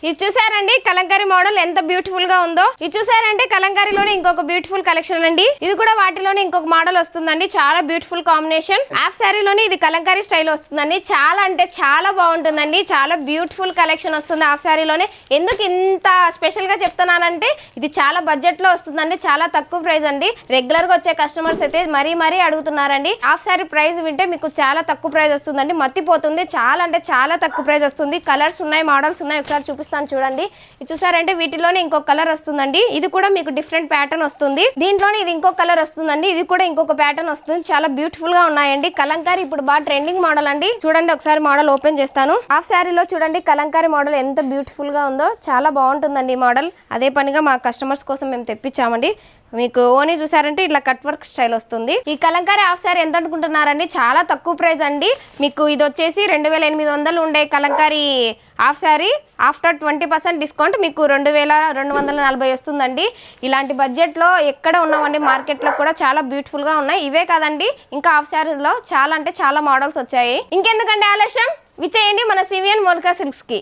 ఇది చూసారండి కలంకారీ మోడల్ ఎంత బ్యూటిఫుల్ గా ఉందో. ఇది చూసారంటే కలంకారీలోనే ఇంకొక బ్యూటిఫుల్ కలెక్షన్ అండి. ఇది కూడా వాటిలోనే ఇంకొక మోడల్ వస్తుందండి. చాలా బ్యూటిఫుల్ కాంబినేషన్. హాఫ్ శారీలోనే ఇది కలంకారీ స్టైల్ వస్తుందండి. చాలా అంటే చాలా బాగుంటుందండి. చాలా బ్యూటిఫుల్ కలెక్షన్ వస్తుంది హాఫ్ శారీలోనే. ఎందుకు ఇంత స్పెషల్ గా చెప్తున్నానంటే ఇది చాలా బడ్జెట్ లో వస్తుందండి. చాలా తక్కువ ప్రైస్ అండి. రెగ్యులర్ గా వచ్చే కస్టమర్స్ అయితే మరీ అడుగుతున్నారండి. హాఫ్ శారీ ప్రైస్ వింటే మీకు చాలా తక్కువ ప్రైస్ వస్తుందండి. మత్తిపోతుంది. చాలా అంటే చాలా తక్కువ ప్రైస్ వస్తుంది. కలర్స్ ఉన్నాయి, మోడల్స్ ఉన్నాయి. ఒకసారి చూపిస్తాను చూడండి. ఇది చూసారంటే వీటిలోనే ఇంకొక కలర్ వస్తుందండి. ఇది కూడా మీకు డిఫరెంట్ ప్యాటర్న్ వస్తుంది. దీంట్లోనే ఇది ఇంకొక కలర్ వస్తుందండి. ఇది కూడా ఇంకొక ప్యాటర్న్ వస్తుంది. చాలా బ్యూటిఫుల్ గా ఉన్నాయండి. కలంకారీ ఇప్పుడు బాగా ట్రెండింగ్ మోడల్ అండి. చూడండి ఒకసారి మోడల్ ఓపెన్ చేస్తాను. హాఫ్ శారీలో చూడండి కలంకారీ మోడల్ ఎంత బ్యూటిఫుల్ గా ఉందో. చాలా బాగుంటుందండి ఈ మోడల్. అదే పనిగా మా కస్టమర్స్ కోసం మేము తెప్పించామండి. మీకు ఓనీ చూసారంటే ఇట్లా కట్ వర్క్ స్టైల్ వస్తుంది. ఈ కలంకారీ హాఫ్ శారీ ఎంత అనుకుంటున్నారండి? చాలా తక్కువ ప్రైస్ అండి. మీకు ఇది వచ్చేసి 2800 ఉండే Kalamkari half sari after 20% discount మీకు 2240 వస్తుందండి. ఇలాంటి బడ్జెట్లో ఎక్కడ ఉన్నామండి మార్కెట్లో కూడా చాలా బ్యూటిఫుల్గా ఉన్నాయి. ఇవే కాదండి ఇంకా హాఫ్ శారీలో చాలా అంటే చాలా మోడల్స్ వచ్చాయి. ఇంకెందుకంటే ఆలస్యం విచ్చేయండి మన సివియన్ మోనికా సిల్క్స్కి.